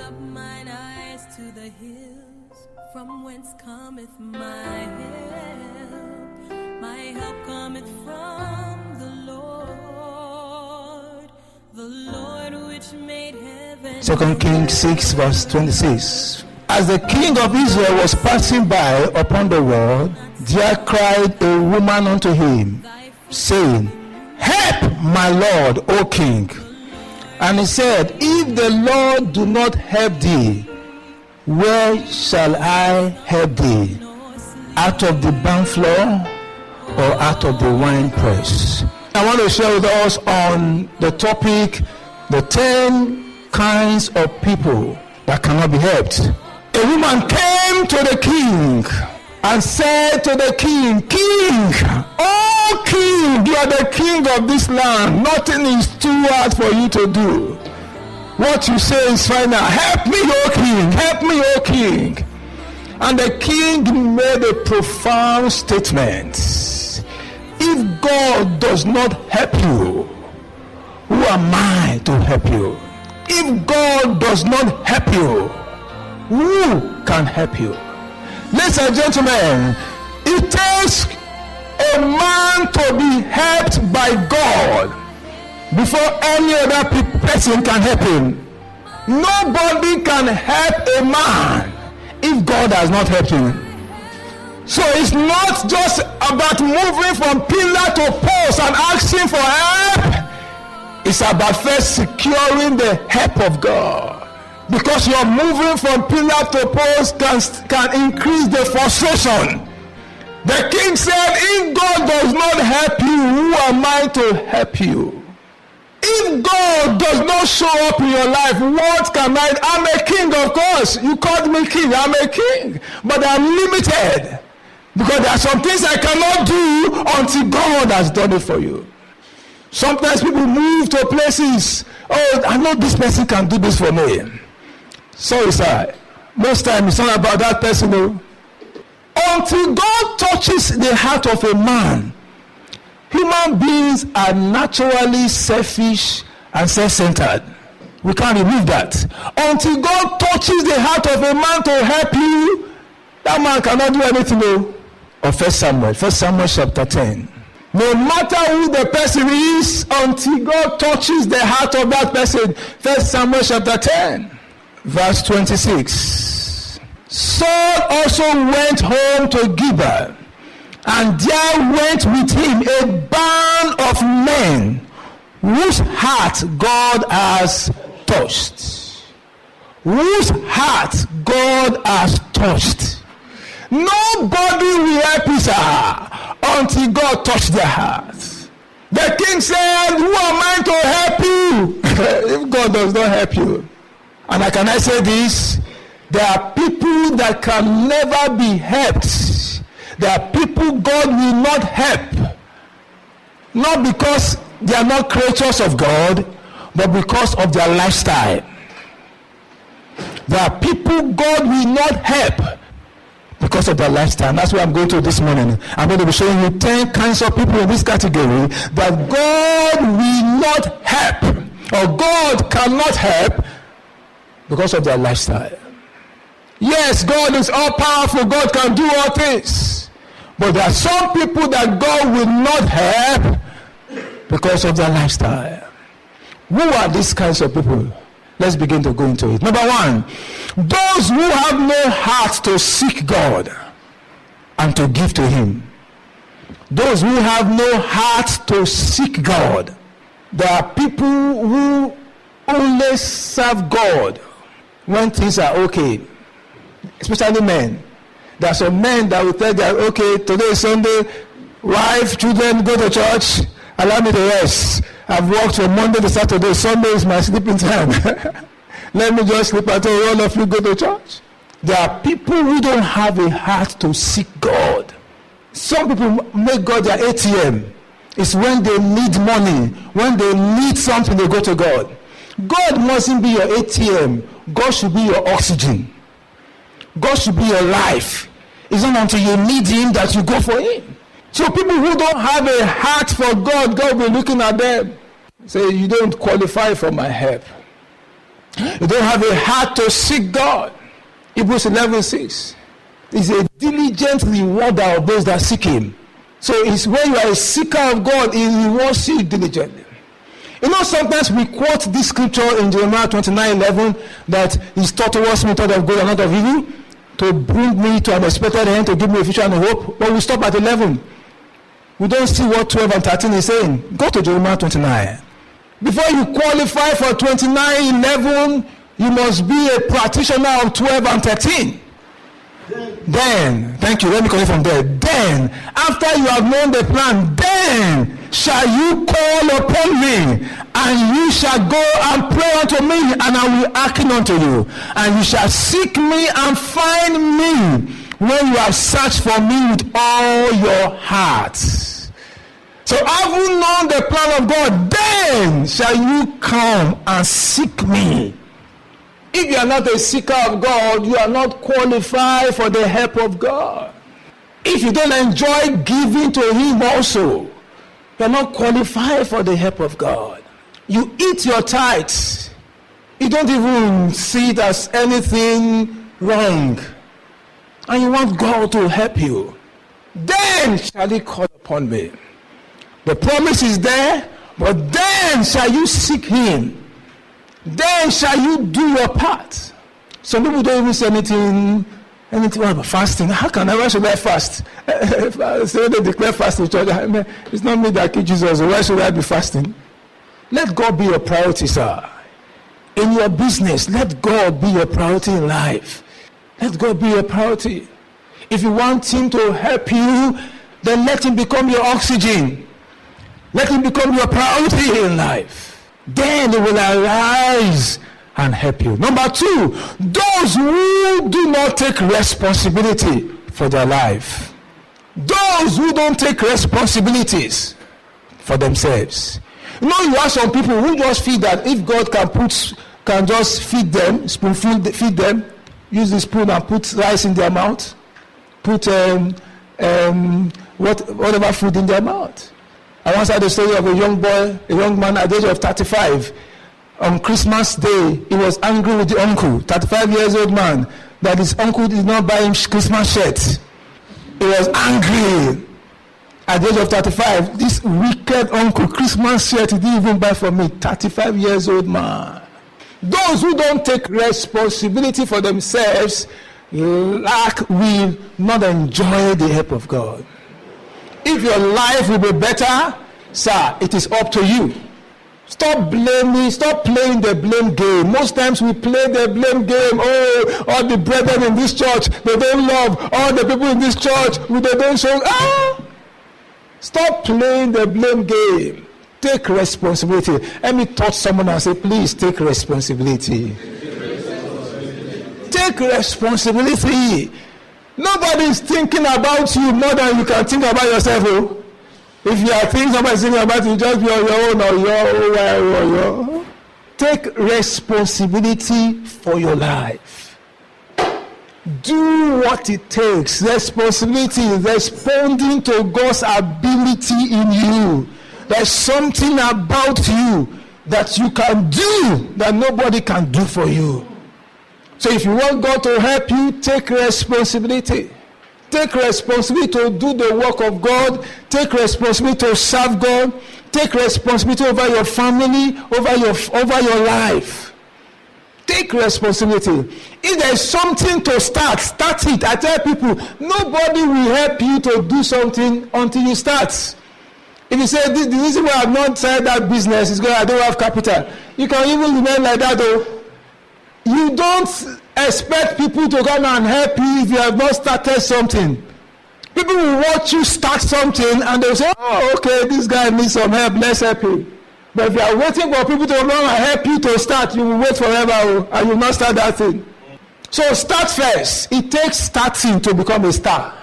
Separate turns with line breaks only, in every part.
up mine eyes to the hills, from whence cometh my help. My help cometh from the Lord which made heaven. 2
Kings 6 verse 26. As the king of Israel was passing by upon the road, there cried a woman unto him, saying, Help, my Lord, O king. And he said, If the Lord do not help thee, where shall I help thee? Out of the barn floor or out of the wine press? I want to share with us on the topic, the 10 kinds of people that cannot be helped. A woman came to the king and said to the king, King, oh king, you are the king of this land. Nothing is too hard for you to do. What you say is final. Help me, O king. Help me, O king. And the king made a profound statement. If God does not help you, who am I to help you? If God does not help you, who can help you? Ladies and gentlemen, it takes a man to be helped by God before any other person can help him. Nobody can help a man if God has not helped him. So it's not just about moving from pillar to post and asking for help. It's about first securing the help of God. Because you're moving from pillar to post can increase the frustration. The king said, if God does not help you, who am I to help you? If God does not show up in your life, what can I? I'm a king, of course. You called me king. I'm a king. But I'm limited. Because there are some things I cannot do until God has done it for you. Sometimes people move to places. Oh, I know this person can do this for me. Sorry, sir. Most times it's not about that person. No. Until God touches the heart of a man, human beings are naturally selfish and self-centered. We can't remove that. Until God touches the heart of a man to help you, that man cannot do anything. No. Or 1 Samuel chapter 10. No matter who the person is, until God touches the heart of that person. 1 Samuel chapter 10. Verse 26. Saul also went home to Gibeah, and there went with him a band of men whose heart God has touched. Whose heart God has touched. Nobody will help his heart until God touched their hearts. The king said, who am I to help you? If God does not help you. And can I say this? There are people that can never be helped. There are people God will not help. Not because they are not creatures of God, but because of their lifestyle. There are people God will not help because of their lifestyle. And that's what I'm going to this morning. I'm going to be showing you 10 kinds of people in this category that God will not help, or God cannot help, because of their lifestyle. Yes, God is all powerful. God can do all things. But there are some people that God will not help because of their lifestyle. Who are these kinds of people? Let's begin to go into it. Number one, those who have no heart to seek God and to give to him. Those who have no heart to seek God. There are people who only serve God when things are okay, especially men. There are some men that will tell them, okay, today is Sunday, wife, children, go to church, allow me to rest. I've worked from Monday to Saturday, Sunday is my sleeping time. Let me just sleep until all of you go to church. There are people who don't have a heart to seek God. Some people make God their ATM. It's when they need money, when they need something, they go to God. God mustn't be your ATM. God should be your oxygen. God should be your life. It's not until you need him that you go for him. So people who don't have a heart for God, God will be looking at them. Say, you don't qualify for my help. You don't have a heart to seek God. Hebrews 11:6 is a diligent rewarder of those that seek him. So it's when you are a seeker of God, he rewards you diligently. You know, sometimes we quote this scripture in Jeremiah 29:11 that he's taught towards me thought of good and not of evil, to bring me to an expected end, to give me a future and a hope. But we stop at 11. We don't see what 12 and 13 is saying. Go to Jeremiah 29. Before you qualify for 29:11, you must be a practitioner of 12 and 13. Then, thank you, let me call it from there. Then, after you have known the plan, then shall you call upon me, and you shall go and pray unto me, and I will hearken unto you. And you shall seek me and find me when you have searched for me with all your heart. So having known the plan of God, then shall you come and seek me. If you are not a seeker of God, you are not qualified for the help of God. If you don't enjoy giving to him also, you are not qualified for the help of God. You eat your tithes. You don't even see it as anything wrong. And you want God to help you. Then shall he call upon me. The promise is there, but then shall you seek him. Then shall you do your part. Some people don't even say anything about fasting. How can I? Why should I fast? Say they declare fasting, church. It's not me that killed Jesus. Why should I be fasting? Let God be your priority, sir. In your business, let God be your priority in life. Let God be your priority. If you want him to help you, then let him become your oxygen. Let him become your priority in life. Then he will arise and help you. Number 2, those who do not take responsibility for their life. Those who don't take responsibilities for themselves. You know, you have some people who just feel that if God can just feed them, feed them, use the spoon and put rice in their mouth, put whatever food in their mouth. I once had a story of a young man at the age of 35. On Christmas Day, he was angry with the uncle, 35 years old man, that his uncle did not buy him Christmas shirt. He was angry. At the age of 35, this wicked uncle, Christmas shirt, he didn't even buy for me, 35 years old man. Those who don't take responsibility for themselves will not enjoy the help of God. If your life will be better, sir, it is up to you. Stop blaming, stop playing the blame game. Most times we play the blame game. Oh, all the brethren in this church, they don't love. All the people in this church, they don't show. Stop playing the blame game. Take responsibility. Let me touch someone and say, please take responsibility. Take responsibility. Nobody is thinking about you more than you can think about yourself. Oh. If you are thinking somebody is thinking about you, just be on your own or your. Take responsibility for your life. Do what it takes. Responsibility is responding to God's ability in you. There's something about you that you can do that nobody can do for you. So if you want God to help you, take responsibility. Take responsibility to do the work of God. Take responsibility to serve God. Take responsibility over your family, over your life. Take responsibility. If there is something to start it. I tell people, nobody will help you to do something until you start. If you say, the reason why I've not started that business is because I don't have capital. You can even remain like that though. You don't expect people to come and help you if you have not started something. People will watch you start something and they'll say, oh, okay, this guy needs some help, let's help him. But if you are waiting for people to come and help you to start, you will wait forever and you will not start that thing. So start first. It takes starting to become a star.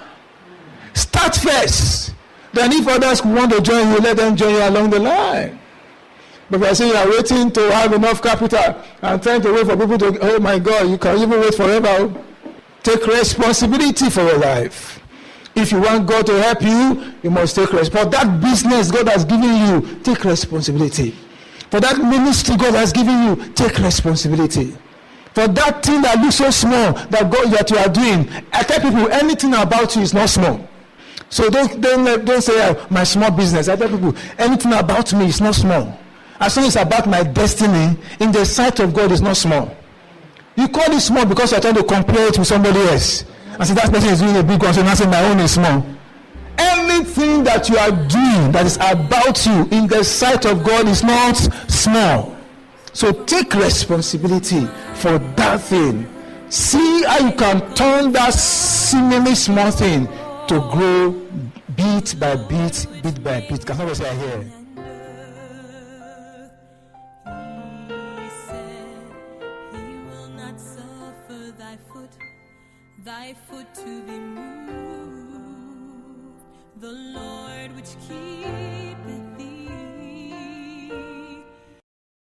Start first. Then if others want to join you, let them join you along the line. But if I say you are waiting to have enough capital and trying to wait for people to, oh my God, you can even wait forever. Take responsibility for your life. If you want God to help you, you must take responsibility. For that business God has given you, take responsibility. For that ministry God has given you, take responsibility. For that thing that looks so small that you are doing, I tell people anything about you is not small. So don't say my small business. I tell people anything about me is not small. As long as it's about my destiny, in the sight of God, is not small. You call it small because you're trying to compare it with somebody else. And say that person is doing a big one, so now say my own is small. Anything that you are doing that is about you in the sight of God is not small. So take responsibility for that thing. See how you can turn that seemingly small thing to grow bit by bit, bit by bit. Can somebody say I hear?
He said he will not suffer thy foot to be moved. The Lord which keeps